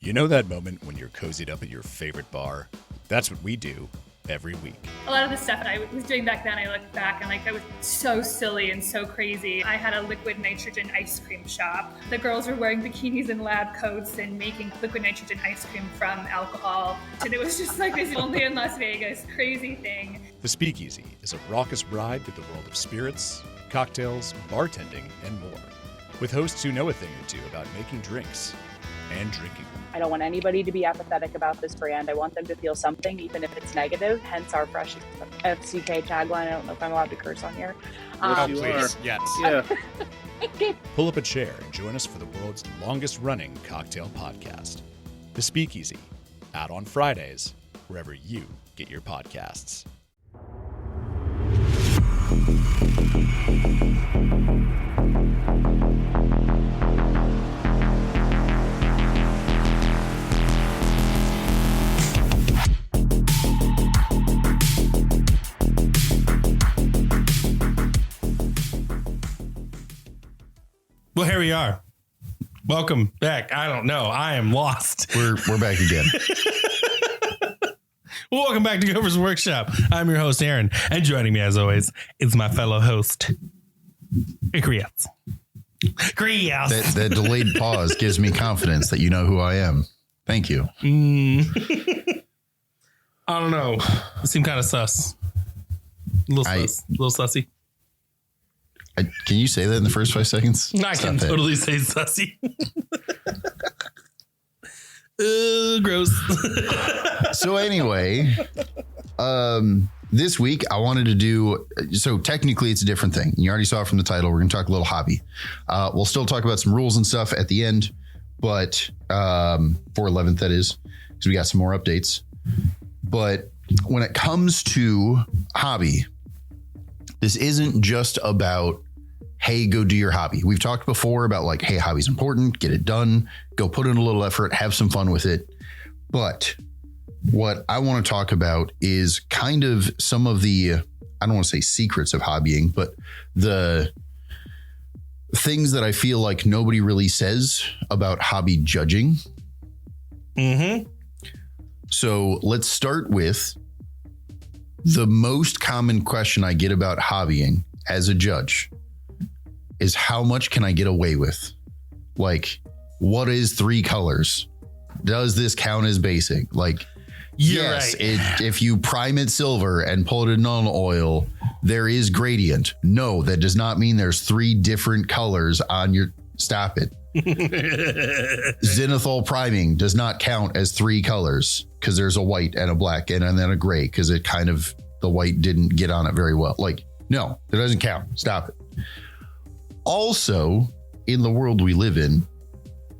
You know that moment when you're cozied up at your favorite bar? That's what we do every week. A lot of the stuff that I was doing back then, I look back and I was so silly and so crazy. I had a liquid nitrogen ice cream shop. The girls were wearing bikinis and lab coats and making liquid nitrogen ice cream from alcohol. And it was just like this only in Las Vegas crazy thing. The Speakeasy is a raucous ride through the world of spirits, cocktails, bartending, and more, with hosts who know a thing or two about making drinks and drinking them. I don't want anybody to be apathetic about this brand. I want them to feel something, even if it's negative, hence our fresh FCK tagline. I don't know if I'm allowed to curse on here. Please. Yes. Yeah. Okay. Pull up a chair and join us for the world's longest running cocktail podcast, The Speakeasy, out on Fridays, wherever you get your podcasts. Well, here we are. Welcome back. I don't know. I am lost. We're back again. Well, welcome back to Gopher's Workshop. I'm your host, Aaron, and joining me, as always, is my fellow host, Krias. That delayed pause gives me confidence that you know who I am. Thank you. I don't know. It seemed kind of sus. A little sussy. Can you say that in the first 5 seconds? I can totally say sussy. Gross. So anyway, this week I wanted to do, so technically it's a different thing. You already saw it from the title. We're going to talk a little hobby. We'll still talk about some rules and stuff at the end, but for 11th, that is, because we got some more updates. But when it comes to hobby, this isn't just about, hey, go do your hobby. We've talked before about like, hey, hobby's important, get it done, go put in a little effort, have some fun with it. But what I want to talk about is kind of some of the, I don't want to say secrets of hobbying, but the things that I feel like nobody really says about hobby judging. Mm-hmm. So let's start with the most common question I get about hobbying as a judge is how much can I get away with? Like, what is 3 colors? Does this count as basic? Like, yes, right. If you prime it silver and pull it in on oil, there is gradient. No, that does not mean there's 3 different colors on your, stop it. Zenithal priming does not count as 3 colors because there's a white and a black and then a gray because it kind of, the white didn't get on it very well. Like, no, it doesn't count. Stop it. Also, in the world we live in,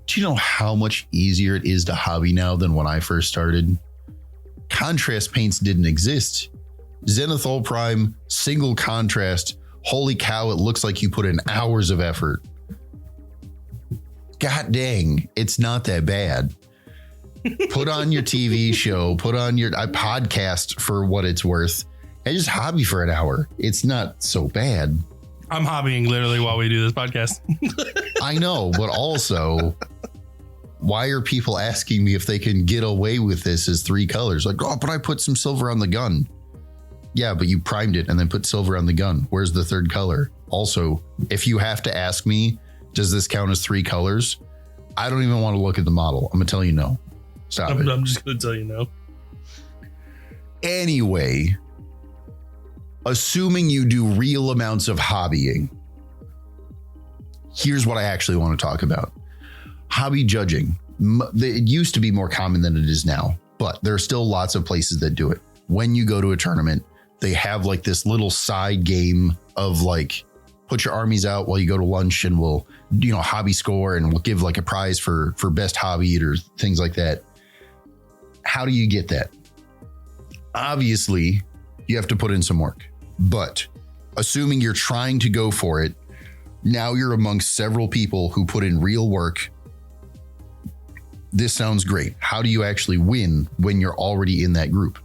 do you know how much easier it is to hobby now than when I first started? Contrast paints didn't exist. Zenithal prime, single contrast. Holy cow, it looks like you put in hours of effort. God dang, it's not that bad. Put on your TV show, put on your podcast for what it's worth, and just hobby for an hour. It's not so bad. I'm hobbying literally while we do this podcast. I know, but also, why are people asking me if they can get away with this as 3 colors? Like, oh, but I put some silver on the gun. Yeah, but you primed it and then put silver on the gun. Where's the 3rd color? Also, if you have to ask me, does this count as 3 colors? I don't even want to look at the model. I'm going to tell you no. Stop it. I'm just going to tell you no. Anyway, assuming you do real amounts of hobbying, here's what I actually want to talk about. Hobby judging. It used to be more common than it is now, but there are still lots of places that do it. When you go to a tournament, they have like this little side game of like, put your armies out while you go to lunch and we'll, hobby score and we'll give like a prize for best hobby or things like that. How do you get that? Obviously, you have to put in some work, but assuming you're trying to go for it, now you're amongst several people who put in real work. This sounds great. How do you actually win when you're already in that group?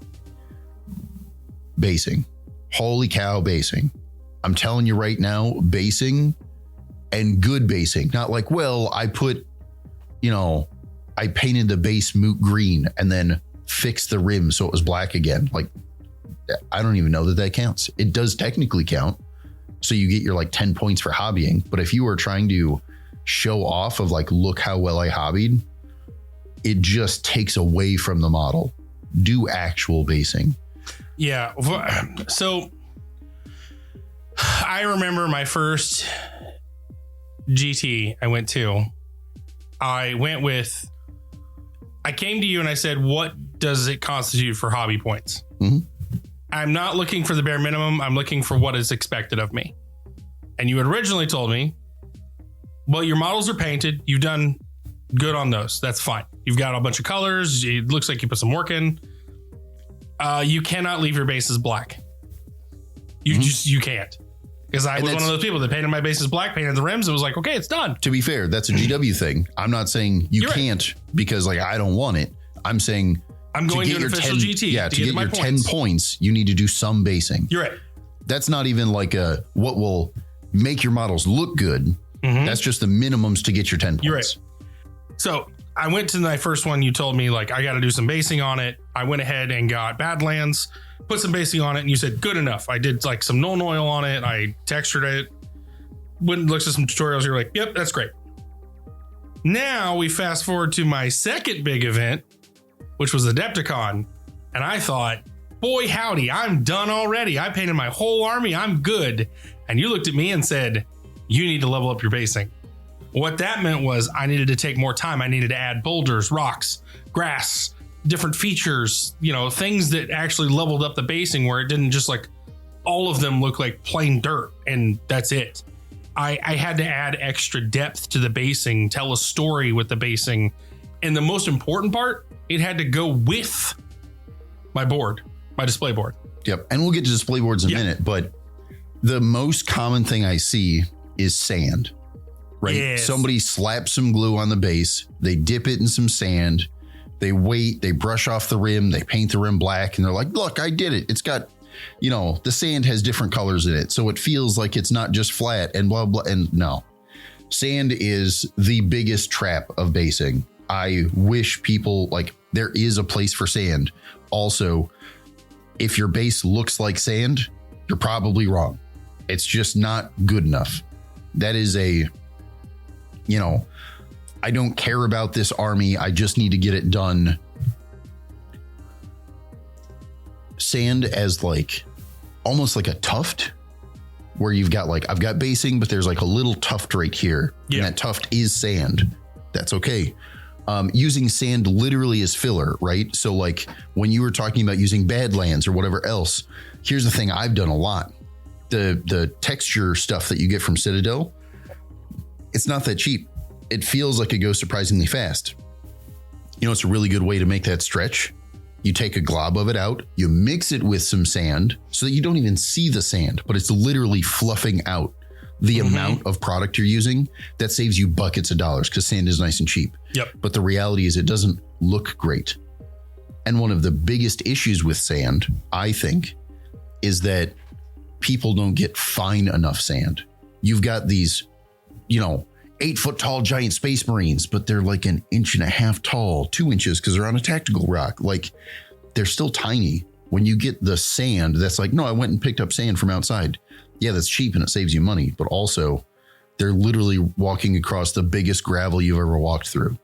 Basing. Holy cow, basing. I'm telling you right now, basing and good basing. Not like, well, I put, I painted the base moot green and then fixed the rim so it was black again. Like, I don't even know that counts. It does technically count. So you get your like 10 points for hobbying. But if you were trying to show off of like, look how well I hobbied, it just takes away from the model. Do actual basing. Yeah. So I remember my first GT I went to. I came to you and I said, what does it constitute for hobby points? Mm-hmm. I'm not looking for the bare minimum. I'm looking for what is expected of me. And you had originally told me, well, your models are painted. You've done good on those. That's fine. You've got a bunch of colors. It looks like you put some work in. You cannot leave your bases black. You can't. Because I was one of those people that painted my bases black, painted the rims. It was like, okay, it's done. To be fair, that's a GW thing. I'm not saying you can't because like I don't want it. I'm saying I'm going to an official GT. Yeah, to get your 10 points, you need to do some basing. You're right. That's not even like what will make your models look good. Mm-hmm. That's just the minimums to get your 10 points. You're right. So I went to my first one. You told me like I got to do some basing on it. I went ahead and got Badlands, put some basing on it, and you said good enough. I did like some Nuln Oil on it. I textured it. Went and looked at some tutorials. You're like, yep, that's great. Now we fast forward to my second big event, which was Adepticon. And I thought, boy, howdy, I'm done already. I painted my whole army. I'm good. And you looked at me and said, you need to level up your basing. What that meant was I needed to take more time. I needed to add boulders, rocks, grass, different features, things that actually leveled up the basing where it didn't just like all of them look like plain dirt and that's it. I had to add extra depth to the basing, tell a story with the basing. And the most important part, it had to go with my board, my display board. Yep. And we'll get to display boards in a minute, but the most common thing I see is sand, right? Yes. Somebody slaps some glue on the base, they dip it in some sand, they wait, they brush off the rim, they paint the rim black, and they're like, look, I did it. It's got, the sand has different colors in it. So it feels like it's not just flat and blah, blah. And no, sand is the biggest trap of basing. I wish people there is a place for sand. Also, if your base looks like sand, you're probably wrong. It's just not good enough. That is I don't care about this army. I just need to get it done. Sand as almost like a tuft where you've got I've got basing, but there's a little tuft right here. Yeah. And that tuft is sand. That's okay. Using sand literally as filler, right? So when you were talking about using Badlands or whatever else, here's the thing I've done a lot. The texture stuff that you get from Citadel, it's not that cheap. It feels like it goes surprisingly fast. It's a really good way to make that stretch. You take a glob of it out, you mix it with some sand so that you don't even see the sand, but it's literally fluffing out the amount of product you're using. That saves you buckets of dollars because sand is nice and cheap. Yep. But the reality is it doesn't look great. And one of the biggest issues with sand, I think, is that people don't get fine enough sand. You've got these, 8-foot tall giant space marines, but they're 1.5 inches tall, 2 inches because they're on a tactical rock. They're still tiny. When you get the sand, that's no, I went and picked up sand from outside. Yeah, that's cheap and it saves you money, but also they're literally walking across the biggest gravel you've ever walked through.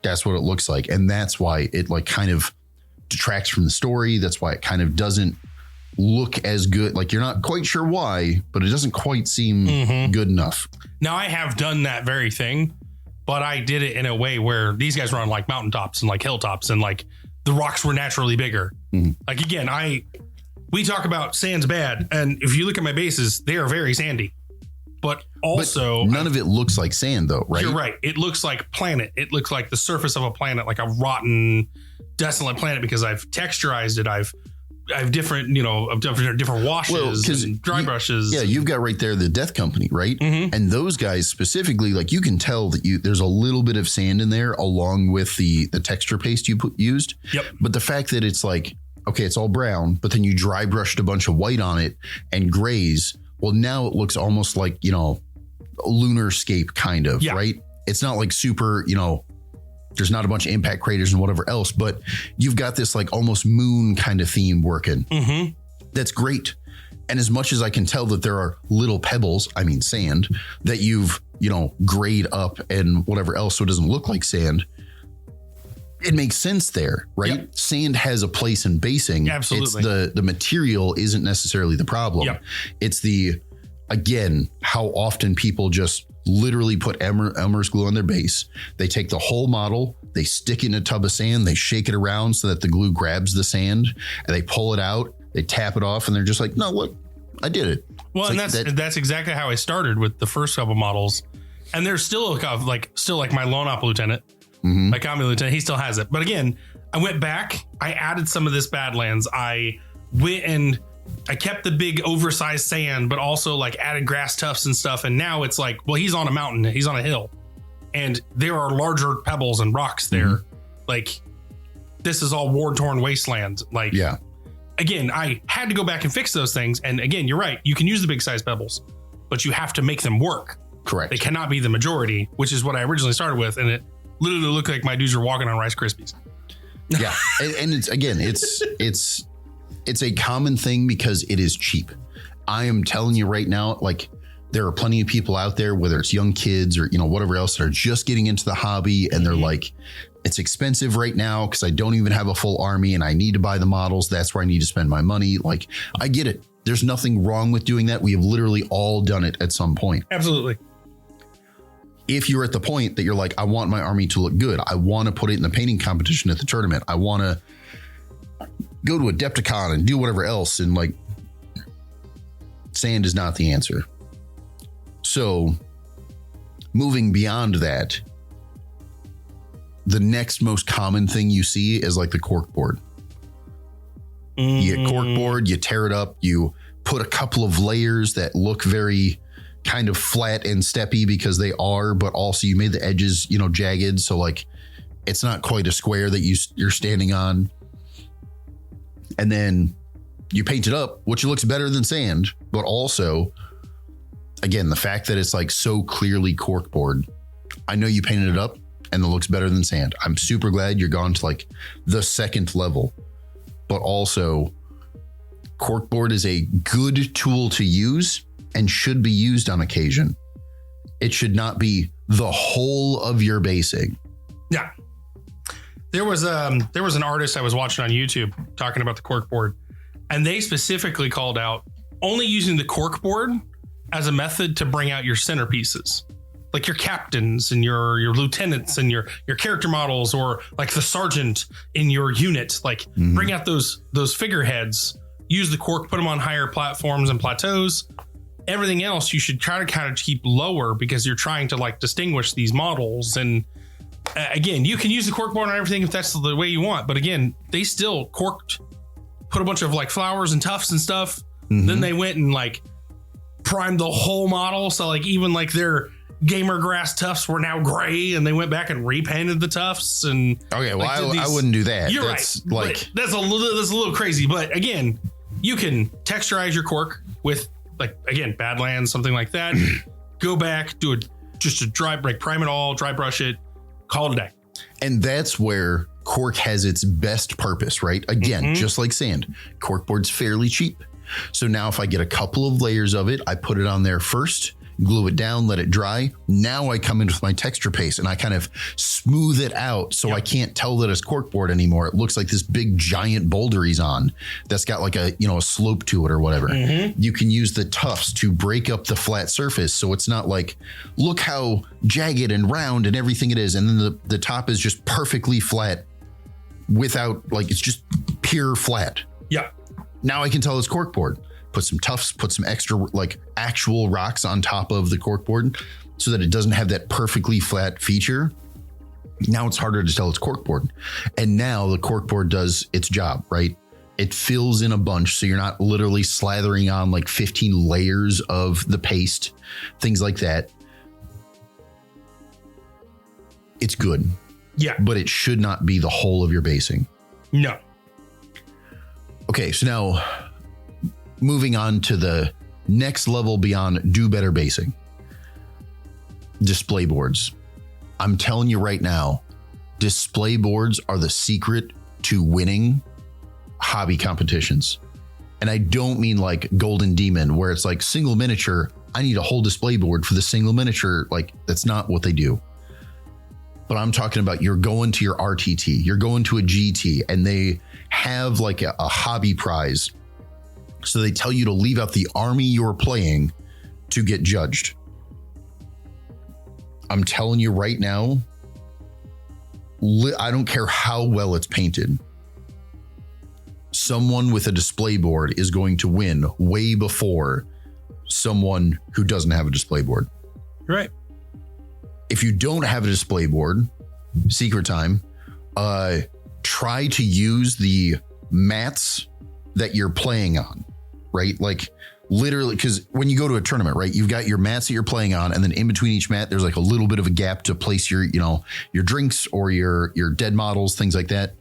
That's what it looks like. And that's why it kind of detracts from the story. That's why it kind of doesn't look as good. You're not quite sure why, but it doesn't quite seem good enough. Now I have done that very thing, but I did it in a way where these guys were on mountaintops and hilltops and the rocks were naturally bigger. Again, we talk about sand's bad. And if you look at my bases, they are very sandy, but also none of it looks like sand though, right? You're right. It looks like planet. It looks like the surface of a planet, like a rotten, desolate planet because I've texturized it. I have different, different washes and dry brushes. Yeah, you've got right there the Death Company, right? Mm-hmm. And those guys specifically, you can tell that there's a little bit of sand in there along with the texture paste you used. Yep. But the fact that it's okay, it's all brown, but then you dry brushed a bunch of white on it and grays. Well, now it looks almost like, a lunarscape kind of, right? It's not super, There's not a bunch of impact craters and whatever else, but you've got this like almost moon kind of theme working. That's great. And as much as I can tell that there are little pebbles, I mean sand, that you've, grayed up and whatever else so it doesn't look like sand, it makes sense there, right? Yep. Sand has a place in basing. Absolutely. It's the material isn't necessarily the problem. Yep. It's again, how often people just literally put Elmer's glue on their base. They take the whole model, they stick it in a tub of sand, they shake it around so that the glue grabs the sand, and they pull it out, they tap it off, and they're just like, no, look, I did it. Well, It's and that's exactly how I started with the first couple models. And there's still like my lone op lieutenant, my combat lieutenant, he still has it. But again, I went back, I added some of this Badlands. I went and I kept the big oversized sand, but also like added grass tufts and stuff. And now it's like, well, he's on a mountain, he's on a hill, and there are larger pebbles and rocks there. Like, this is all war-torn wasteland. Like, yeah. Again, I had to go back and fix those things. And again, you're right. You can use the big size pebbles, but you have to make them work. Correct. They cannot be the majority, which is what I originally started with. And it literally looked like my dudes were walking on Rice Krispies. Yeah. And it's, again, it's a common thing because it is cheap. I am telling you right now, like, there are plenty of people out there, whether it's young kids or, whatever else, that are just getting into the hobby, and they're like, it's expensive right now because I don't even have a full army and I need to buy the models. That's where I need to spend my money. Like, I get it. There's nothing wrong with doing that. We have literally all done it at some point. Absolutely. If you're at the point that you're like, I want my army to look good, I want to put it in the painting competition at the tournament, I want to go to Adepticon and do whatever else, and like, sand is not the answer. So moving beyond that, the next most common thing you see is like the cork board. You get cork board, you tear it up, you put a couple of layers that look very kind of flat and steppy because they are, but also you made the edges, jagged. So like, it's not quite a square that you're standing on. And then you paint it up, which looks better than sand, but also, again, the fact that it's like so clearly corkboard. I know you painted it up and it looks better than sand. I'm super glad you're gone to like the second level, but also corkboard is a good tool to use and should be used on occasion. It should not be the whole of your basing. Yeah. There was an artist I was watching on YouTube talking about the corkboard, and they specifically called out only using the corkboard as a method to bring out your centerpieces, like your captains and your lieutenants and your character models, or like the sergeant in your unit. Like, bring out those figureheads, use the cork, put them on higher platforms and plateaus. Everything else you should try to kind of keep lower because you're trying to like distinguish these models. And again, you can use the corkboard on everything if that's the way you want. But again, they still corked, put a bunch of like flowers and tufts and stuff. Then they went and like primed the whole model. So like even like their gamer grass tufts were now gray, and they went back and repainted the tufts. And okay, well, like, I wouldn't do that. You're that's right. Like, that's a little crazy. But again, you can texturize your cork with like, again, Badlands, something like that. Go back, do just a dry break, prime it all, dry brush it, call it a day. And that's where cork has its best purpose, right? Again, just like sand, corkboard's fairly cheap. So now if I get a couple of layers of it, I put it on there first, glue it down, let it dry. Now I come in with my texture paste and I kind of smooth it out so I can't tell that it's corkboard anymore. It looks like this big giant boulder he's on that's got like a slope to it or whatever. You can use the tufts to break up the flat surface so it's not like, look how jagged and round and everything it is. And then the top is just perfectly flat without, like, it's just pure flat. Yeah. Now I can tell it's corkboard. Put some tufts, put some extra like actual rocks on top of the corkboard so that it doesn't have that perfectly flat feature. Now it's harder to tell it's corkboard. And now the corkboard does its job, right? It fills in a bunch. So you're not literally slathering on like 15 layers of the paste, things like that. It's good. Yeah. But it should not be the whole of your basing. No. Okay, so now moving on to the next level beyond do better basing. Display boards. I'm telling you right now, display boards are the secret to winning hobby competitions. And I don't mean like Golden Demon, where it's like single miniature. I need a whole display board for the single miniature. Like, that's not what they do. But I'm talking about, you're going to your RTT, you're going to a GT, and they have like a hobby prize. So they tell you to leave out the army you're playing to get judged. I'm telling you right now, I don't care how well it's painted. Someone with a display board is going to win way before someone who doesn't have a display board. Right. If you don't have a display board, secret time, try to use the mats that you're playing on, right? Like literally, because when you go to a tournament, right, you've got your mats that you're playing on, and then in between each mat, there's like a little bit of a gap to place your, your drinks or your dead models, things like that.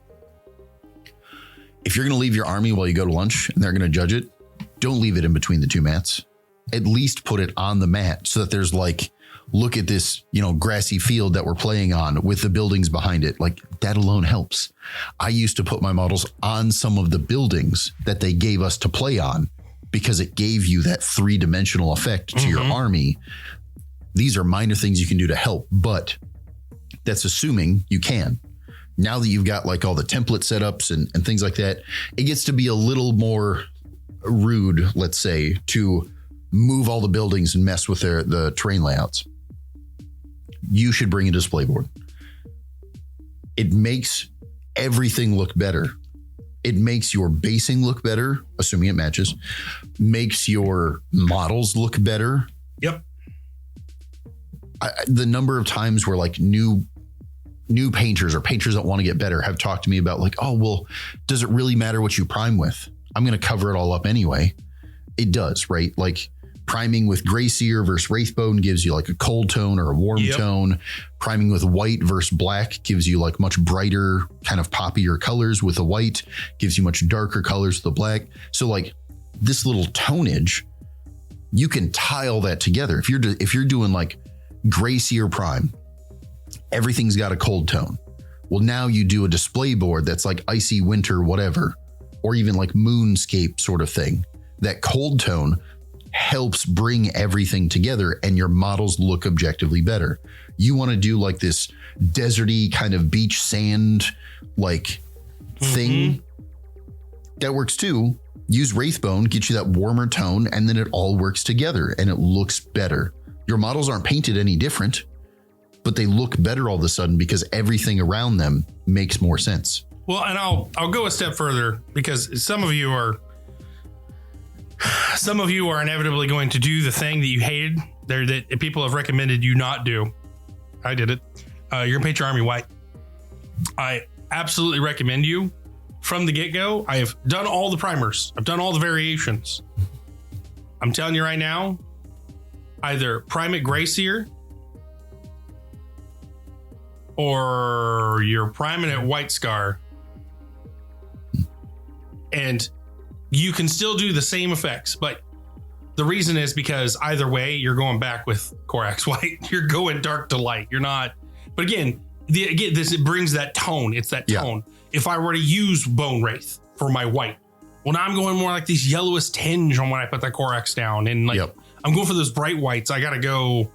If you're going to leave your army while you go to lunch and they're going to judge it, don't leave it in between the two mats. At least put it on the mat so that there's like, look at this, grassy field that we're playing on with the buildings behind it. Like, that alone helps. I used to put my models on some of the buildings that they gave us to play on because it gave you that 3-dimensional effect to your army. These are minor things you can do to help, but that's assuming you can. Now that you've got like all the template setups and things like that, it gets to be a little more rude, let's say, to move all the buildings and mess with the terrain layouts. You should bring a display board. It makes everything look better. It makes your basing look better, assuming it matches, makes your models look better. Yep. The number of times where like new painters or painters that want to get better have talked to me about like, oh, well, does it really matter what you prime with? I'm going to cover it all up anyway. It does, right? Like priming with Gray Seer versus Wraithbone gives you like a cold tone or a warm tone. Priming with white versus black gives you like much brighter, kind of poppier colors with the white, gives you much darker colors with the black. So like this little tonage, you can tile that together. If you're doing like Gray Seer prime, everything's got a cold tone. Well, now you do a display board that's like icy winter, whatever, or even like moonscape sort of thing. That cold tone helps bring everything together and your models look objectively better. You want to do like this deserty kind of beach sand like thing, that works too. Use Wraithbone, get you that warmer tone, and then it all works together and it looks better. Your models aren't painted any different, but they look better all of a sudden because everything around them makes more sense. Well, and I'll go a step further, because some of you are inevitably going to do the thing that you hated there, that people have recommended you not do. I did it. You're gonna paint your army white. I absolutely recommend you from the get-go. I have done all the primers. I've done all the variations. I'm telling you right now, either prime it Gray Seer or you're priming it White Scar. And you can still do the same effects, but the reason is because either way, you're going back with Corax White. You're going dark to light. You're not. But again, it brings that tone. It's that tone. If I were to use Bone Wraith for my white, well, now I'm going more like this yellowish tinge on when I put that Corax down, and like I'm going for those bright whites. I gotta go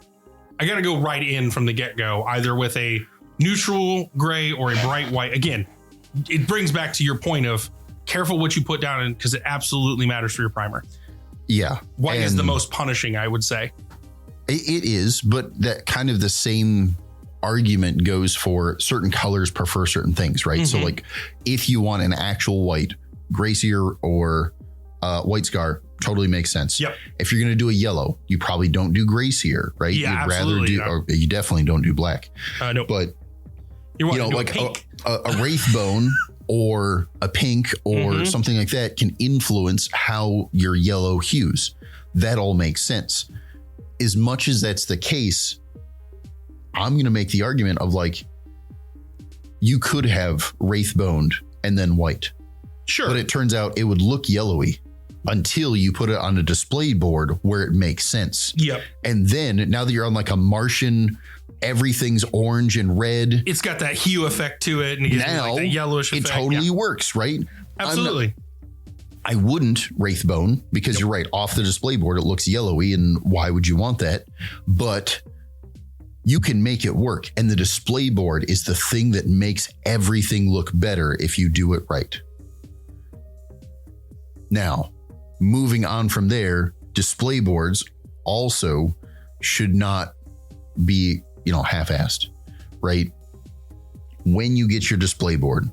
right in from the get-go, either with a neutral gray or a bright white. Again, it brings back to your point of careful what you put down in, because it absolutely matters for your primer. Yeah. White is the most punishing, I would say. It is, but that kind of the same argument goes for certain colors prefer certain things, right? So like if you want an actual white, Gray Seer or White Scar, totally makes sense. Yep. If you're going to do a yellow, you probably don't do Gray Seer, right? Yeah, you'd rather do, or you definitely don't do black. No. But you know, like a Wraithbone or a pink or something like that can influence how your yellow hues. That all makes sense. As much as that's the case, I'm going to make the argument of like, you could have Wraithboned and then white. Sure. But it turns out it would look yellowy until you put it on a display board where it makes sense. Yep. And then now that you're on like a Martian everything's orange and red. It's got that hue effect to it, and it gives me like that yellowish effect. It totally works, right? Absolutely. I wouldn't Wraithbone because you're right. Off the display board, it looks yellowy, and why would you want that? But you can make it work. And the display board is the thing that makes everything look better if you do it right. Now, moving on from there, display boards also should not be, half-assed, right? When you get your display board,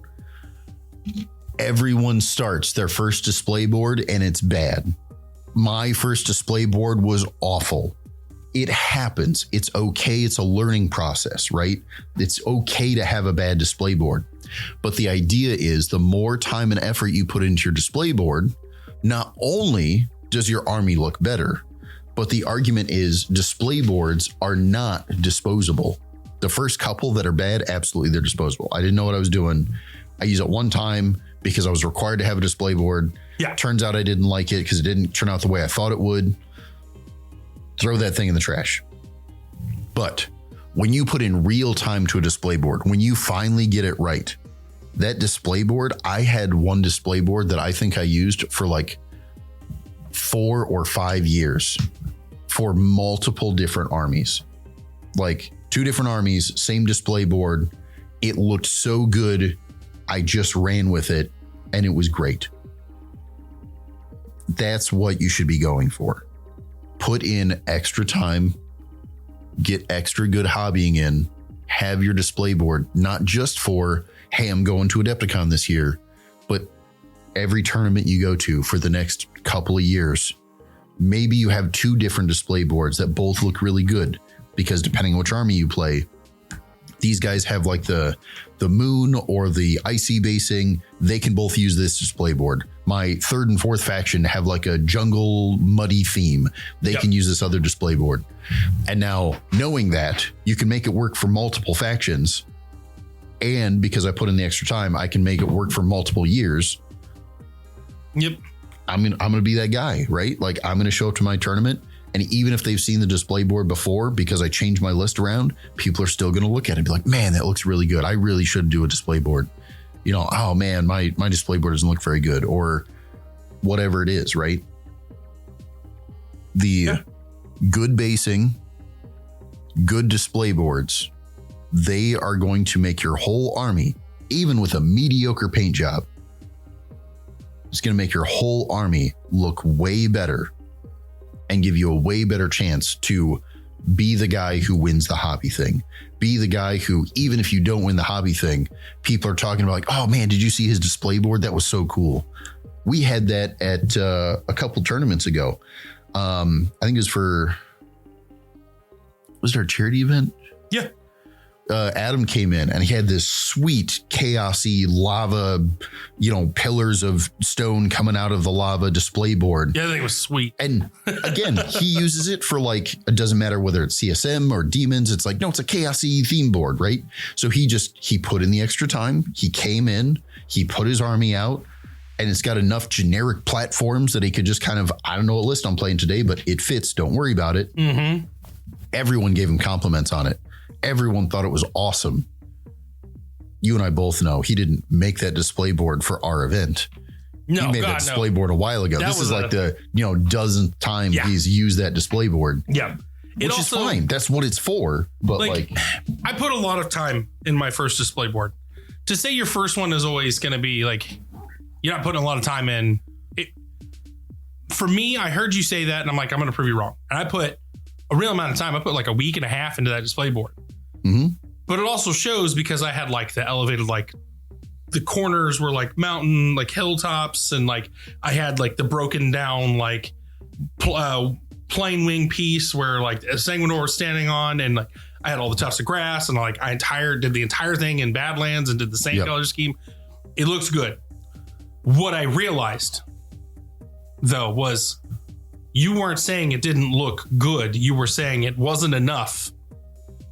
everyone starts their first display board and it's bad. My first display board was awful. It happens. It's okay. It's a learning process, right? It's okay to have a bad display board. But the idea is the more time and effort you put into your display board, not only does your army look better, but the argument is display boards are not disposable. The first couple that are bad, absolutely, they're disposable. I didn't know what I was doing. I used it one time because I was required to have a display board. Yeah. Turns out I didn't like it because it didn't turn out the way I thought it would. Throw that thing in the trash. But when you put in real time to a display board, when you finally get it right, that display board, I had one display board that I think I used for like 4 or 5 years for multiple different armies. Like 2 different armies, same display board. It looked so good. I just ran with it and it was great. That's what you should be going for. Put in extra time, get extra good hobbying in, have your display board, not just for, hey, I'm going to Adepticon this year, but every tournament you go to for the next couple of years. Maybe you have 2 different display boards that both look really good because depending on which army you play, these guys have like the moon or the icy basing. They can both use this display board. My 3rd and 4th faction have like a jungle muddy theme. They can use this other display board. And now knowing that, you can make it work for multiple factions. And because I put in the extra time, I can make it work for multiple years. Yep. I'm going to be that guy, right? Like I'm going to show up to my tournament. And even if they've seen the display board before, because I changed my list around, people are still going to look at it and be like, man, that looks really good. I really should do a display board. Oh man, my display board doesn't look very good, or whatever it is, right? The good basing, good display boards, they are going to make your whole army, even with a mediocre paint job, it's going to make your whole army look way better and give you a way better chance to be the guy who wins the hobby thing. Be the guy who, even if you don't win the hobby thing, people are talking about like, oh man, did you see his display board? That was so cool. We had that at a couple tournaments ago. I think it was there a charity event? Yeah. Adam came in and he had this sweet chaosy lava, pillars of stone coming out of the lava display board. Yeah, I think it was sweet. And again, he uses it for like, it doesn't matter whether it's CSM or demons. It's like, no, it's a chaosy theme board, right? So he put in the extra time. He came in, he put his army out, and it's got enough generic platforms that he could just kind of, I don't know what list I'm playing today, but it fits. Don't worry about it. Mm-hmm. Everyone gave him compliments on it. Everyone thought it was awesome. You and I both know he didn't make that display board for our event. No, he made that display board a while ago. This is like the dozenth time he's used that display board. Yeah. Which is fine. That's what it's for. But like I put a lot of time in my first display board. To say your first one is always going to be like, you're not putting a lot of time in. For me, I heard you say that and I'm like, I'm going to prove you wrong. And I put a real amount of time. I put like a week and a half into that display board. Mm-hmm. But it also shows because I had like the elevated, like the corners were like mountain, like hilltops. And like I had like the broken down, like plane wing piece where like a Sanguinor was standing on. And like I had all the tufts of grass and like I did the entire thing in Badlands and did the same color scheme. It looks good. What I realized though was you weren't saying it didn't look good. You were saying it wasn't enough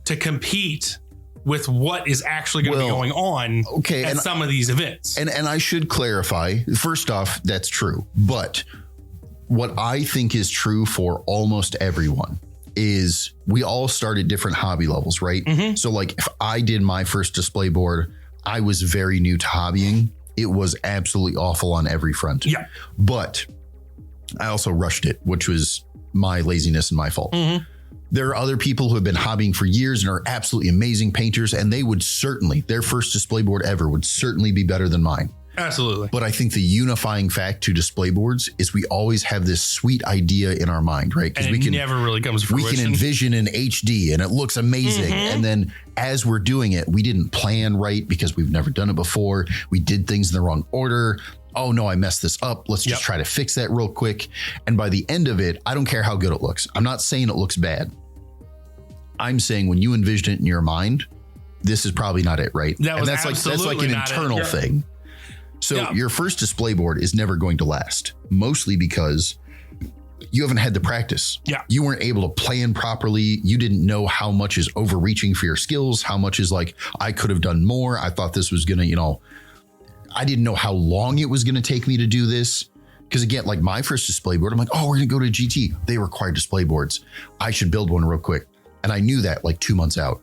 to compete with what is actually going to be going on at some of these events. And I should clarify, first off, that's true. But what I think is true for almost everyone is we all start at different hobby levels, right? So like if I did my first display board, I was very new to hobbying. It was absolutely awful on every front. Yeah. But I also rushed it, which was my laziness and my fault. There are other people who have been hobbying for years and are absolutely amazing painters, and they would certainly, their first display board ever would certainly be better than mine. Absolutely. But I think the unifying fact to display boards is we always have this sweet idea in our mind, right? Because we can never really comes to fruition. We can envision in HD and it looks amazing. And then as we're doing it, we didn't plan right because we've never done it before. We did things in the wrong order. Oh no, I messed this up. Let's just try to fix that real quick. And by the end of it, I don't care how good it looks. I'm not saying it looks bad. I'm saying when you envision it in your mind, this is probably not it, right? That's like an internal thing. So your first display board is never going to last, mostly because you haven't had the practice. Yeah. You weren't able to plan properly. You didn't know how much is overreaching for your skills, how much is like, I could have done more. I thought this was going to, I didn't know how long it was going to take me to do this. Because again, like my first display board, I'm like, oh, we're going to go to GT. They require display boards. I should build one real quick. And I knew that like 2 months out.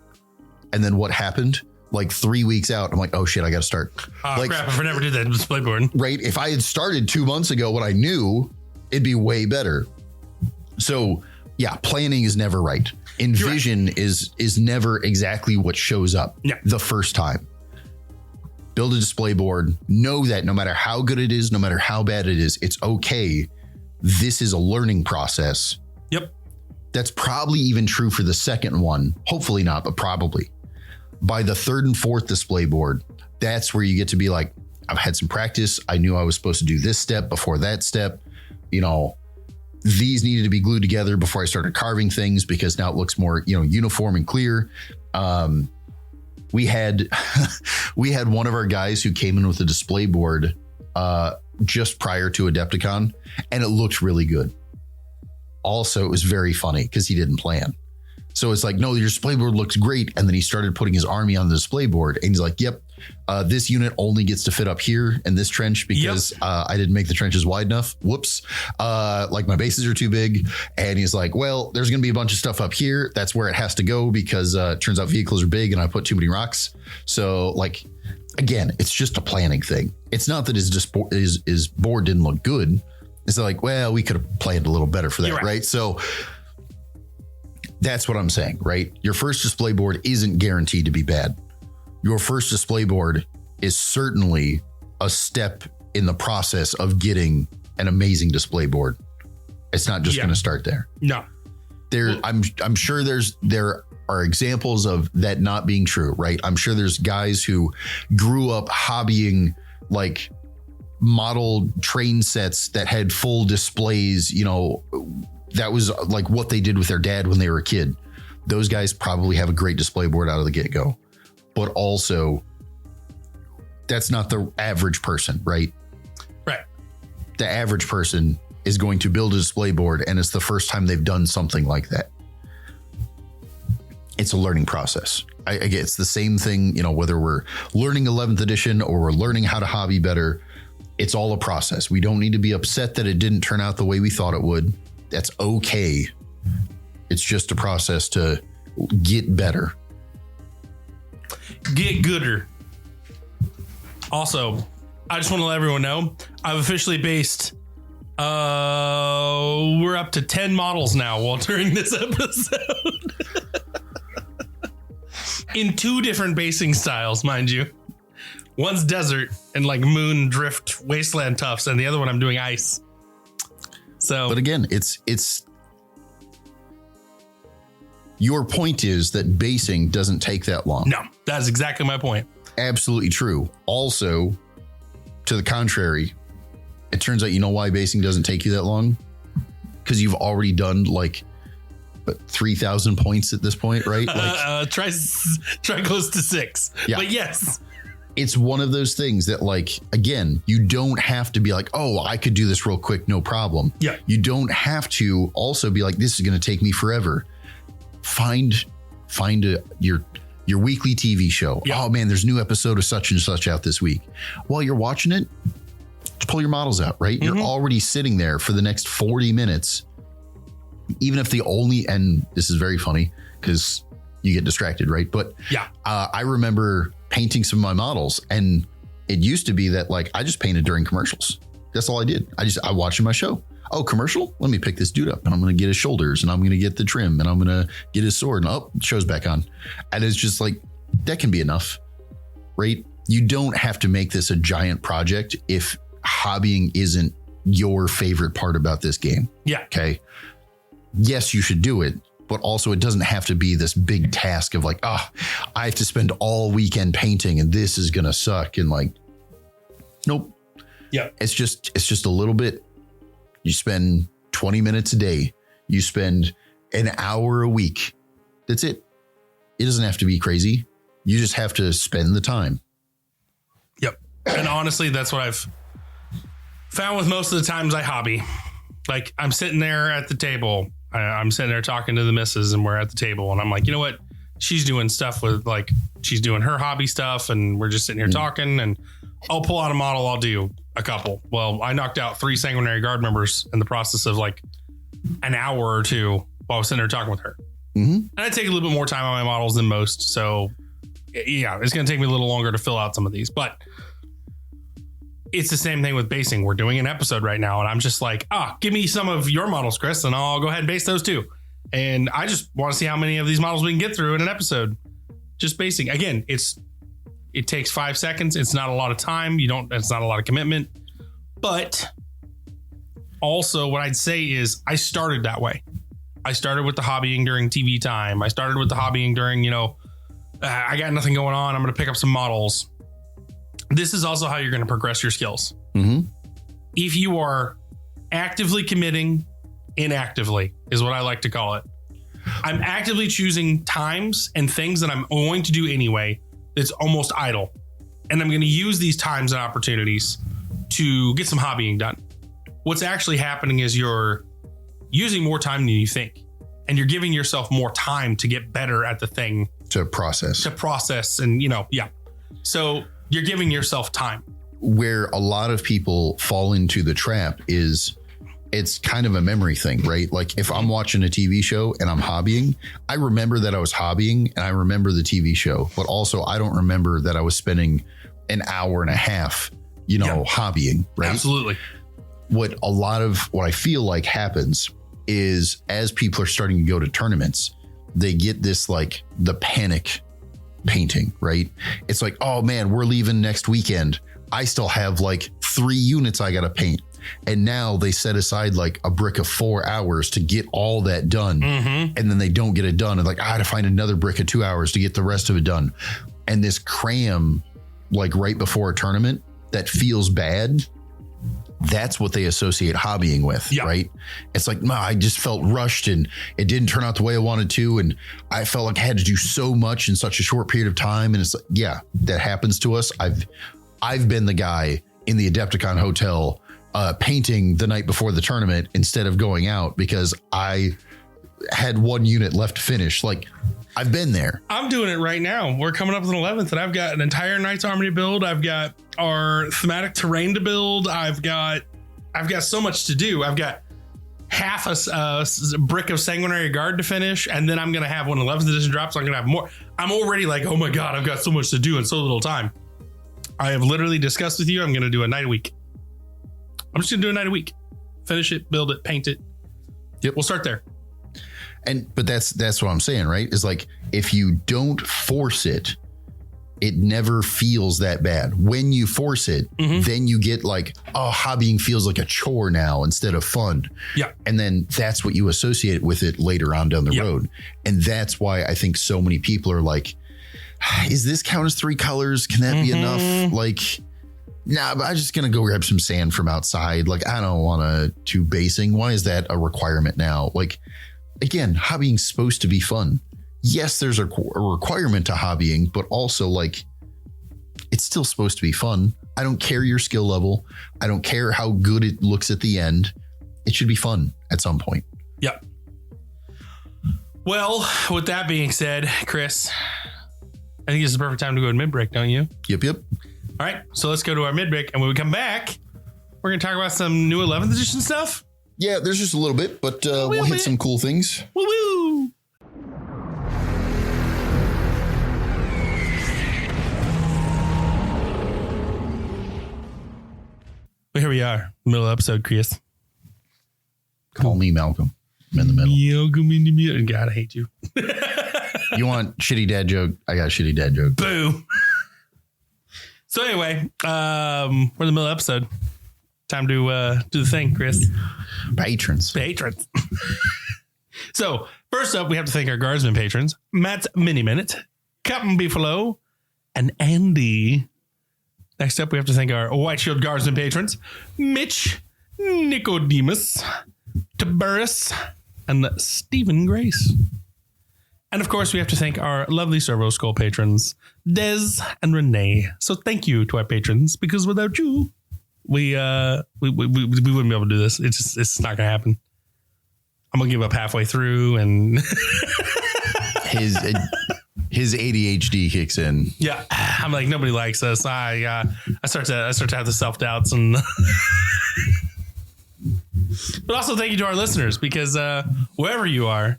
And then what happened? Like 3 weeks out, I'm like, oh shit, I got to start. Crap, if I never did that display board. Right. If I had started 2 months ago, what I knew, it'd be way better. So yeah, planning is never right. Envision is never exactly what shows up the first time. Build a display board. Know that no matter how good it is, no matter how bad it is, it's okay. This is a learning process. Yep. That's probably even true for the second one. Hopefully not, but probably. By the third and fourth display board, that's where you get to be like, I've had some practice. I knew I was supposed to do this step before that step. These needed to be glued together before I started carving things because now it looks more, uniform and clear. We had one of our guys who came in with a display board just prior to Adepticon, and it looked really good. Also, it was very funny because he didn't plan. So it's like, no, your display board looks great. And then he started putting his army on the display board and he's like, yep, this unit only gets to fit up here in this trench because I didn't make the trenches wide enough. Whoops. Like my bases are too big. And he's like, well, there's going to be a bunch of stuff up here. That's where it has to go because it turns out vehicles are big and I put too many rocks. So like, again, it's just a planning thing. It's not that his board didn't look good. It's like, well, we could have planned a little better for that. Right. So that's what I'm saying, right? Your first display board isn't guaranteed to be bad. Your first display board is certainly a step in the process of getting an amazing display board. It's not just going to start there. No. I'm sure there are examples of that not being true, right? I'm sure there's guys who grew up hobbying like model train sets that had full displays, that was like what they did with their dad when they were a kid. Those guys probably have a great display board out of the get-go. But also, that's not the average person, right? Right. The average person is going to build a display board, and it's the first time they've done something like that. It's a learning process. Again, it's the same thing, whether we're learning 11th edition or we're learning how to hobby better. It's all a process. We don't need to be upset that it didn't turn out the way we thought it would. That's okay. It's just a process to get better. Get gooder. Also, I just want to let everyone know I've officially based we're up to 10 models now while during this episode. In 2 different basing styles, mind you. One's desert and like moon drift wasteland tufts, and the other one I'm doing ice. So, but again, it's your point is that basing doesn't take that long. No, that's exactly my point. Absolutely true. Also, to the contrary, it turns out, why basing doesn't take you that long? Because you've already done like 3,000 points at this point, right? Like, try close to 6. Yeah. But yes. It's one of those things that, like, again, you don't have to be like, oh, I could do this real quick, no problem. Yeah. You don't have to also be like, this is going to take me forever. Find your weekly TV show. Yep. Oh man, there's a new episode of such and such out this week. While you're watching it, just pull your models out, right? Mm-hmm. You're already sitting there for the next 40 minutes even if the only, and this is very funny because you get distracted, right? But yeah, I remember painting some of my models, and it used to be that like I just painted during commercials. That's all I did. I watched my show. Oh, commercial? Let me pick this dude up, and I'm going to get his shoulders, and I'm going to get the trim, and I'm going to get his sword. And show's back on. And it's just like, that can be enough, right? You don't have to make this a giant project if hobbying isn't your favorite part about this game. Yeah. Okay. Yes, you should do it, but also it doesn't have to be this big task of like, I have to spend all weekend painting and this is going to suck. And like, nope. Yeah. It's just a little bit. You spend 20 minutes a day. You spend an hour a week. That's it. It doesn't have to be crazy. You just have to spend the time. Yep. And honestly, that's what I've found with most of the times I hobby. Like I'm sitting there at the table. I'm sitting there talking to the missus, and we're at the table, and I'm like, you know what? She's doing stuff with like, she's doing her hobby stuff, and we're just sitting here talking, and I'll pull out a model. I'll do a couple. Well, I knocked out 3 Sanguinary Guard members in the process of like an hour or two while I was sitting there talking with her. Mm-hmm. And I take a little bit more time on my models than most. So yeah, it's going to take me a little longer to fill out some of these, but it's the same thing with basing. We're doing an episode right now, and I'm just like, give me some of your models, Chris, and I'll go ahead and base those too. And I just want to see how many of these models we can get through in an episode. Just basing. Again, it takes 5 seconds. It's not a lot of time. It's not a lot of commitment. But also what I'd say is I started that way. I started with the hobbying during TV time. I started with the hobbying during, I got nothing going on. I'm going to pick up some models. This is also how you're going to progress your skills. Mm-hmm. If you are actively committing, inactively is what I like to call it. I'm actively choosing times and things that I'm going to do anyway that's almost idle. And I'm going to use these times and opportunities to get some hobbying done. What's actually happening is you're using more time than you think, and you're giving yourself more time to get better at the thing. To process. And, so you're giving yourself time. Where a lot of people fall into the trap is it's kind of a memory thing, right? Like if I'm watching a TV show and I'm hobbying, I remember that I was hobbying and I remember the TV show, but also I don't remember that I was spending an hour and a half, hobbying, right? Absolutely. What I feel like happens is as people are starting to go to tournaments, they get this like the panic painting, right? It's like, oh man, we're leaving next weekend. I still have like 3 units I got to paint. And now they set aside like a brick of 4 hours to get all that done. Mm-hmm. And then they don't get it done. And like, I had to find another brick of 2 hours to get the rest of it done. And this cram, like right before a tournament that feels bad. That's what they associate hobbying with, right? It's like, no, I just felt rushed and it didn't turn out the way I wanted to. And I felt like I had to do so much in such a short period of time. And it's like, yeah, that happens to us. I've been the guy in the Adepticon hotel painting the night before the tournament instead of going out because I had 1 unit left to finish. Like I've been there. I'm doing it right now. We're coming up with an 11th and I've got an entire Knights Army to build. I've got our thematic terrain to build. I've got so much to do. I've got half a brick of Sanguinary Guard to finish. And then I'm going to have when 11th edition drops, I'm going to have more. I'm already like, oh my God, I've got so much to do in so little time. I have literally discussed with you. I'm going to do a night a week. I'm just going to do a night a week. Finish it, build it, paint it. Yep. We'll start there. But that's what I'm saying, right? Is like, if you don't force it, it never feels that bad. When you force it, then you get like, oh, hobbying feels like a chore now instead of fun. Yeah. And then that's what you associate with it later on down the road. And that's why I think so many people are like, is this count as 3 colors? Can that be enough? Like, nah, but I'm just going to go grab some sand from outside. Like, I don't want to do basing. Why is that a requirement now? Like, again, hobbying's supposed to be fun. Yes, there's a requirement to hobbying, but also like it's still supposed to be fun. I don't care your skill level. I don't care how good it looks at the end. It should be fun at some point. Yep. Well, with that being said, Chris, I think this is the perfect time to go to mid-break, don't you? Yep. All right, so let's go to our mid-break. And when we come back, we're going to talk about some new 11th edition stuff. Yeah, there's just a little bit, but we'll hit some cool things. Woo-woo! Well, here we are, middle of episode, Chris. Call me Malcolm. I'm in the middle. God, I hate you. You want shitty dad joke? I got a shitty dad joke. Boom. So anyway, we're in the middle of episode. Time to do the thing, Chris. Patrons. So first up, we have to thank our Guardsman patrons, Matt's Mini Minute, Captain Beefalo, and Andy. Next up, we have to thank our White Shield Guardsman patrons, Mitch, Nicodemus, Tiberius, and Stephen Grace. And of course, we have to thank our lovely Servo Skull patrons, Des and Renee. So thank you to our patrons, because without you, we wouldn't be able to do this. It's not gonna happen. I'm gonna give up halfway through, and his ADHD kicks in. Yeah, I'm like, nobody likes us. I start to have the self doubts, and but also thank you to our listeners, because wherever you are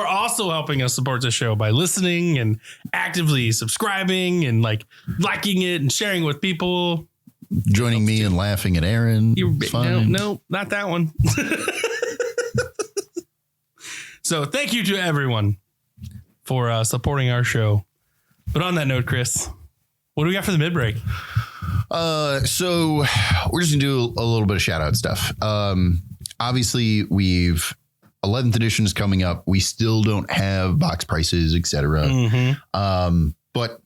also helping us support the show by listening and actively subscribing and liking it and sharing with people. Joining me and laughing at Aaron. No, not that one. So thank you to everyone for supporting our show. But on that note, Chris, what do we got for the mid break? So we're just gonna do a little bit of shout out stuff. Obviously, 11th edition is coming up. We still don't have box prices, etc. Mm-hmm. But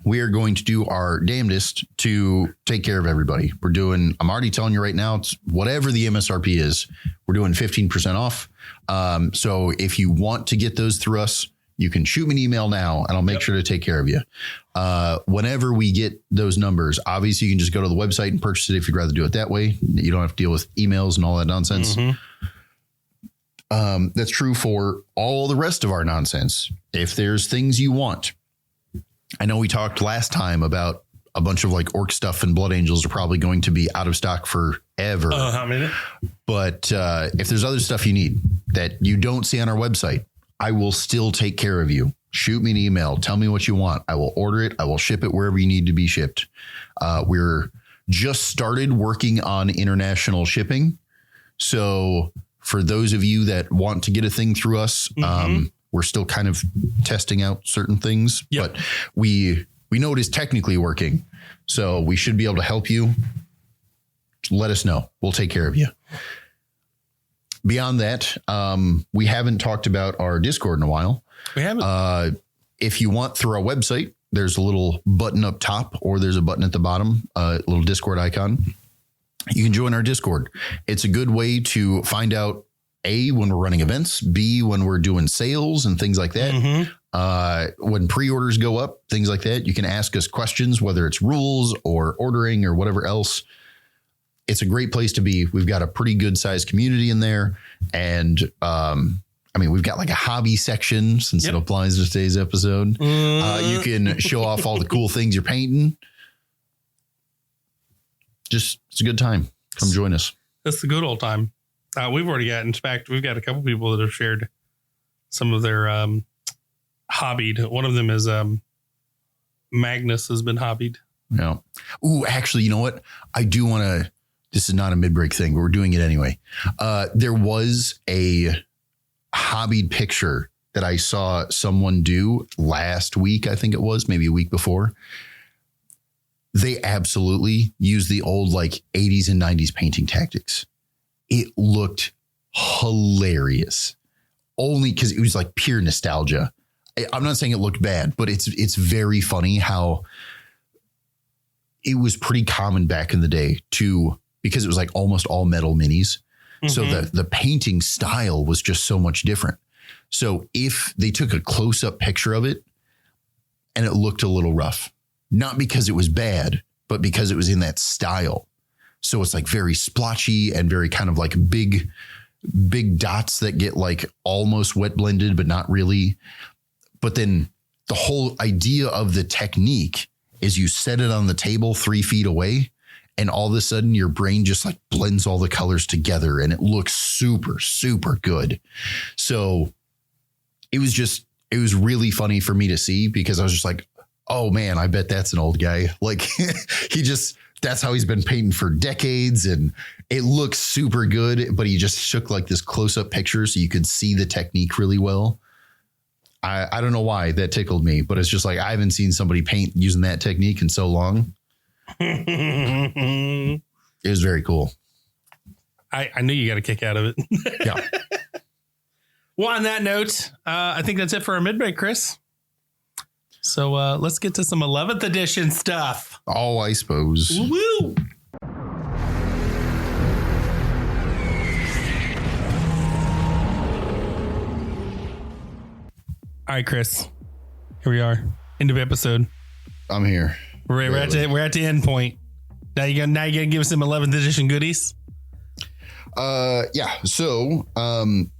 we are going to do our damnedest to take care of everybody. I'm already telling you right now, it's whatever the MSRP is, we're doing 15% off. So if you want to get those through us, you can shoot me an email now and I'll make sure to take care of you. Whenever we get those numbers, obviously you can just go to the website and purchase it if you'd rather do it that way. You don't have to deal with emails and all that nonsense. Mm-hmm. That's true for all the rest of our nonsense. If there's things you want, I know we talked last time about a bunch of orc stuff, and Blood Angels are probably going to be out of stock forever. But if there's other stuff you need that you don't see on our website, I will still take care of you. Shoot me an email. Tell me what you want. I will order it. I will ship it wherever you need to be shipped. We're just started working on international shipping. So for those of you that want to get a thing through us, we're still kind of testing out certain things, but we know it is technically working. So we should be able to help you. Let us know. We'll take care of you. Beyond that, we haven't talked about our Discord in a while. We haven't. If you want, through our website, there's a little button up top, or there's a button at the bottom, a little Discord icon. You can join our Discord. It's a good way to find out, A, when we're running events, B, when we're doing sales and things like that. When pre-orders go up, things like that, you can ask us questions, whether it's rules or ordering or whatever else. It's a great place to be. We've got a pretty good sized community in there. And we've got a hobby section, since it applies to today's episode. You can show off all the cool things you're painting. It's a good time. Come join us. It's the good old time. We've already got, in fact, we've got a couple people that have shared some of their hobbied. One of them is Magnus has been hobbied. Yeah. Ooh, actually, you know what? I do want to, this is not a mid-break thing, but we're doing it anyway. There was a hobbied picture that I saw someone do last week. I think it was maybe a week before. They absolutely use the old 80s and 90s painting tactics. It looked hilarious, only because it was pure nostalgia. I'm not saying it looked bad, but it's very funny how it was pretty common back in the day because it was almost all metal minis. Mm-hmm. So the painting style was just so much different. So if they took a close up picture of it and it looked a little rough, not because it was bad, but because it was in that style. So it's very splotchy and very kind of big dots that get almost wet blended, but not really. But then the whole idea of the technique is you set it on the table 3 feet away and all of a sudden your brain just like blends all the colors together and it looks super, super good. So it was really funny for me to see, because I was just like, oh man, I bet that's an old guy. Like that's how he's been painting for decades, and it looks super good, but he just took like this close up picture so you could see the technique really well. I don't know why that tickled me, but it's just like, I haven't seen somebody paint using that technique in so long. It was very cool. I knew you got a kick out of it. Yeah. Well, on that note, I think that's it for our mid-break, Chris. So let's get to some 11th edition stuff. Oh, I suppose. Woo! All right, Chris. Here we are. End of episode. I'm here. We're at the end point. Now you gonna give us some 11th edition goodies. Yeah. So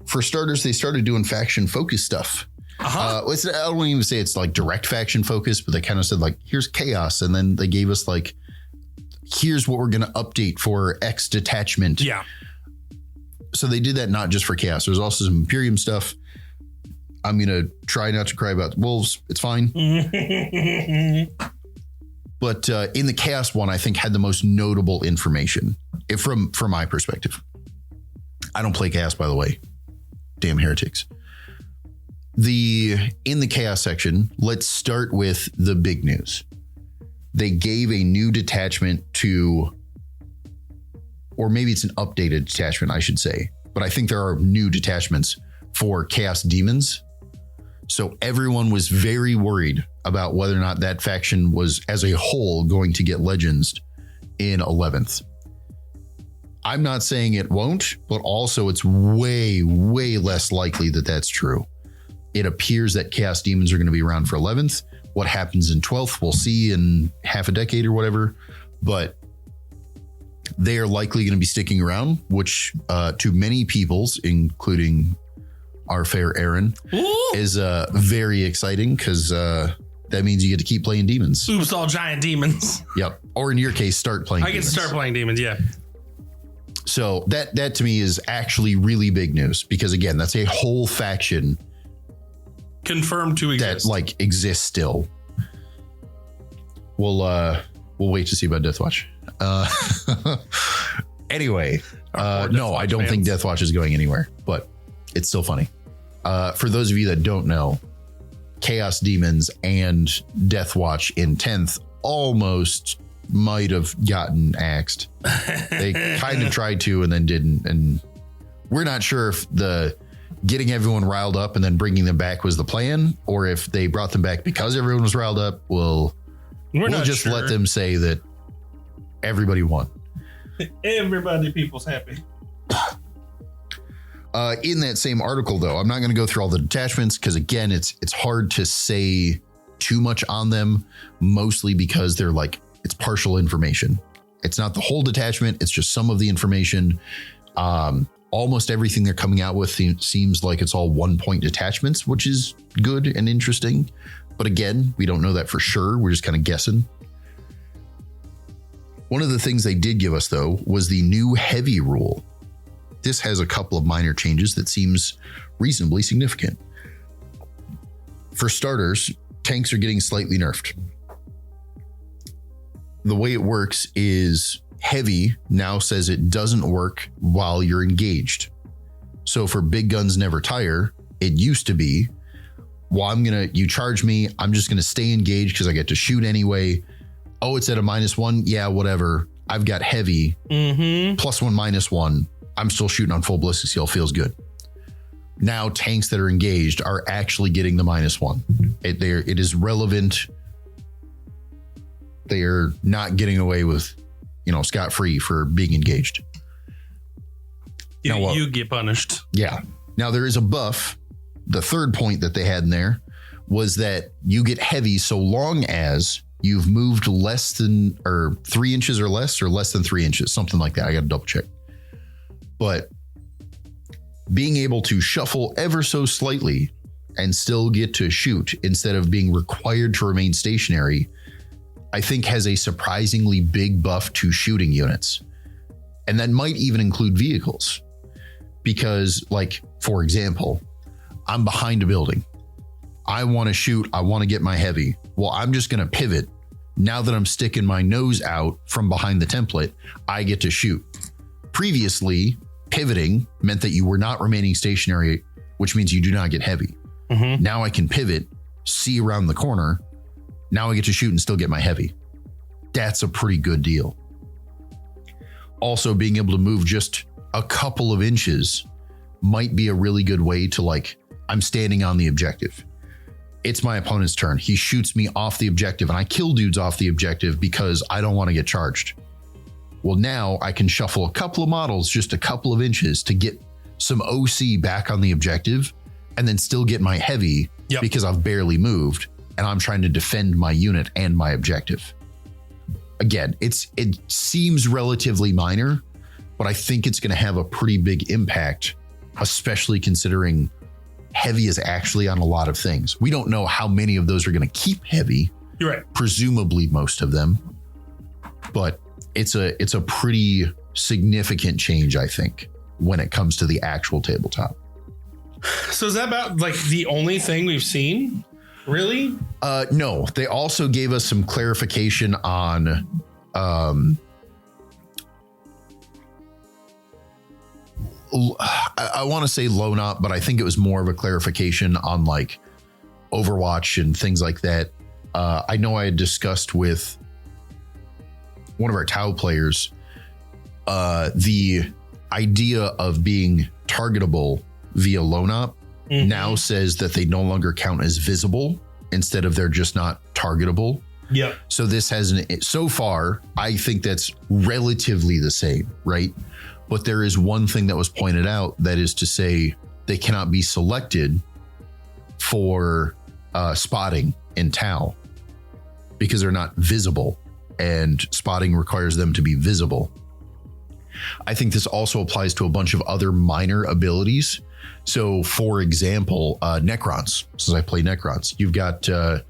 for starters, they started doing faction focus stuff. I don't even say it's like direct faction focus, but they kind of said like, here's chaos, and then they gave us like, here's what we're going to update for X detachment. Yeah. So they did that not just for chaos. There's also some Imperium stuff. I'm going to try not to cry about wolves. It's fine. But in the chaos one, I think had the most notable information from my perspective. I don't play chaos, by the way. Damn heretics. In the chaos section, let's start with the big news. They gave a new detachment to, or maybe it's an updated detachment, I should say, but I think there are new detachments for chaos demons. So everyone was very worried about whether or not that faction was as a whole going to get legends in 11th. I'm not saying it won't, but also it's way, way less likely that that's true. It appears that chaos demons are going to be around for 11th. What happens in 12th, we'll see in half a decade or whatever, but they are likely going to be sticking around, which to many people's, including our fair Aaron, is very exciting, because that means you get to keep playing demons. Oops, all giant demons. Yep. Or in your case, start playing demons. I can start playing demons, yeah. So that to me is actually really big news, because again, that's a whole faction confirmed to exist. That like exists still. We'll wait to see about Deathwatch. Anyway, no, I don't think Deathwatch is going anywhere, but it's still funny. For those of you that don't know, Chaos Demons and Deathwatch in 10th almost might have gotten axed. They kind of tried to and then didn't. And we're not sure if the getting everyone riled up and then bringing them back was the plan, or if they brought them back because everyone was riled up. We'll just let them say that everybody won. People's happy. In that same article, though, I'm not going to go through all the detachments, because again, it's hard to say too much on them, mostly because they're like, it's partial information. It's not the whole detachment. It's just some of the information. Almost everything they're coming out with seems like it's all 1 point detachments, which is good and interesting. But again, we don't know that for sure. We're just kind of guessing. One of the things they did give us, though, was the new heavy rule. This has a couple of minor changes that seems reasonably significant. For starters, tanks are getting slightly nerfed. The way it works is heavy now says it doesn't work while you're engaged. So for big guns never tire, it used to be, well, you charge me, I'm just going to stay engaged because I get to shoot anyway. Oh, it's at a -1. Yeah, whatever. I've got heavy +1, -1. I'm still shooting on full ballistic skill. Feels good. Now tanks that are engaged are actually getting the -1. It is relevant. They are not getting away with, scot-free for being engaged. You get punished. Yeah. Now there is a buff. The third point that they had in there was that you get heavy so long as you've moved less than, or 3 inches or less than 3 inches, something like that. I got to double check. But being able to shuffle ever so slightly and still get to shoot instead of being required to remain stationary I think has a surprisingly big buff to shooting units. And that might even include vehicles. Because, like, for example, I'm behind a building. I want to shoot. I want to get my heavy. Well, I'm just going to pivot. Now that I'm sticking my nose out from behind the template, I get to shoot. Previously, pivoting meant that you were not remaining stationary, which means you do not get heavy. Mm-hmm. Now I can pivot, see around the corner. Now I get to shoot and still get my heavy. That's a pretty good deal. Also, being able to move just a couple of inches might be a really good way to, like, I'm standing on the objective. It's my opponent's turn. He shoots me off the objective and I kill dudes off the objective because I don't want to get charged. Well, now I can shuffle a couple of models just a couple of inches to get some OC back on the objective and then still get my heavy because I've barely moved and I'm trying to defend my unit and my objective. Again, it seems relatively minor, but I think it's going to have a pretty big impact, especially considering heavy is actually on a lot of things. We don't know how many of those are going to keep heavy. You're right. Presumably most of them, but it's a pretty significant change, I think, when it comes to the actual tabletop. So is that about like the only thing we've seen? Really? No, they also gave us some clarification on I want to say loan up, but I think it was more of a clarification on like Overwatch and things like that. I know I had discussed with one of our Tau players the idea of being targetable via loan up now says that they no longer count as visible instead of they're just not targetable. Yeah. So this hasn't, so far, I think that's relatively the same, right? But there is one thing that was pointed out, that is to say they cannot be selected for spotting in Tau because they're not visible, and spotting requires them to be visible. I think this also applies to a bunch of other minor abilities. So for example, Necrons, since I play Necrons, you've got the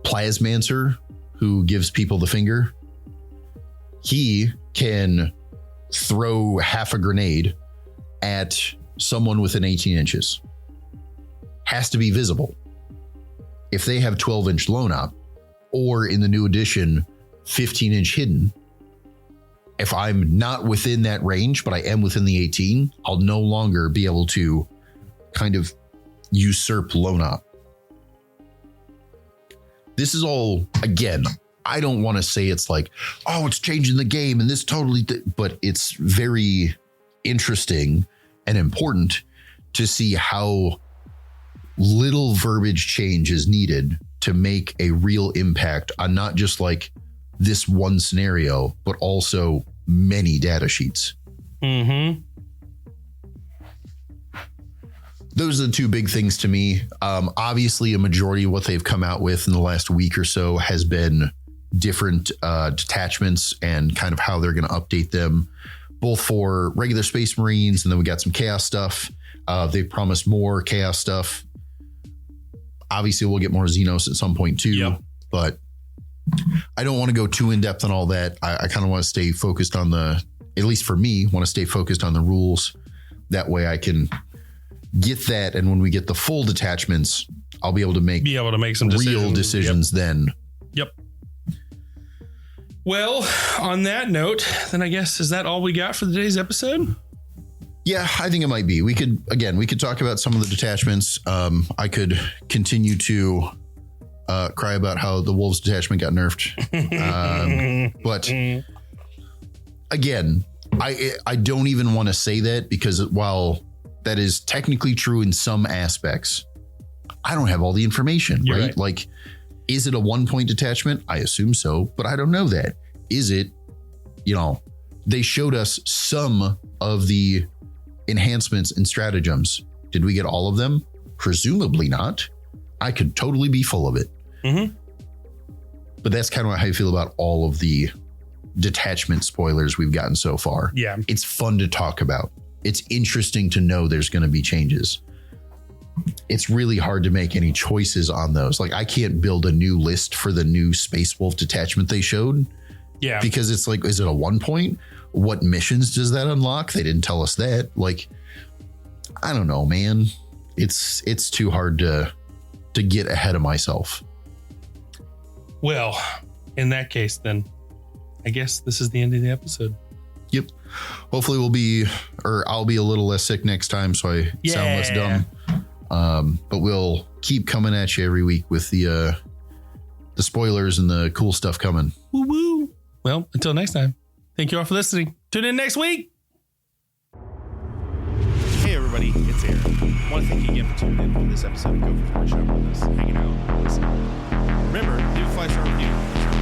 Plasmancer who gives people the finger. He can throw half a grenade at someone within 18 inches. Has to be visible. If they have 12-inch loan up, or in the new edition, 15-inch hidden, if I'm not within that range, but I am within the 18, I'll no longer be able to kind of usurp loan up. This is all, again, I don't want to say it's like, oh, it's changing the game and this totally, but it's very interesting and important to see how little verbiage change is needed to make a real impact on not just like this one scenario, but also many data sheets. Mm-hmm. Those are the two big things to me. Obviously, a majority of what they've come out with in the last week or so has been different detachments and kind of how they're going to update them, both for regular Space Marines, and then we got some Chaos stuff. They promised more Chaos stuff. Obviously, we'll get more Xenos at some point too, but I don't want to go too in depth on all that. I kind of want to stay focused on at least for me, want to stay focused on the rules. That way I can get that. And when we get the full detachments, I'll be able to make some real decisions then. Yep. Well, on that note, then I guess, is that all we got for today's episode? Yeah, I think it might be. We could talk about some of the detachments. I could continue to cry about how the Wolves detachment got nerfed. But again, I don't even want to say that, because while that is technically true in some aspects, I don't have all the information, right? Like, is it a 1-point detachment? I assume so, but I don't know that. Is it, they showed us some of the enhancements and stratagems. Did we get all of them? Presumably not. I could totally be full of it. Mm-hmm. But that's kind of how I feel about all of the detachment spoilers we've gotten so far. Yeah. It's fun to talk about. It's interesting to know there's going to be changes. it's really hard to make any choices on those. Like I can't build a new list for the new Space Wolf detachment they showed. Yeah. Because it's like, is it a 1 point? What missions does that unlock? They didn't tell us that. Like, I don't know, man. It's too hard to get ahead of myself. Well, in that case, then I guess this is the end of the episode. Yep. Hopefully I'll be a little less sick next time, so I sound less dumb. But we'll keep coming at you every week with the spoilers and the cool stuff coming. Woo woo. Well, until next time, thank you all for listening. Tune in next week. Hey everybody, it's Aaron. I want to thank you again for tuning in for this episode of Gopher Games Media with us, hanging out, listening. Remember, leave a 5-star review.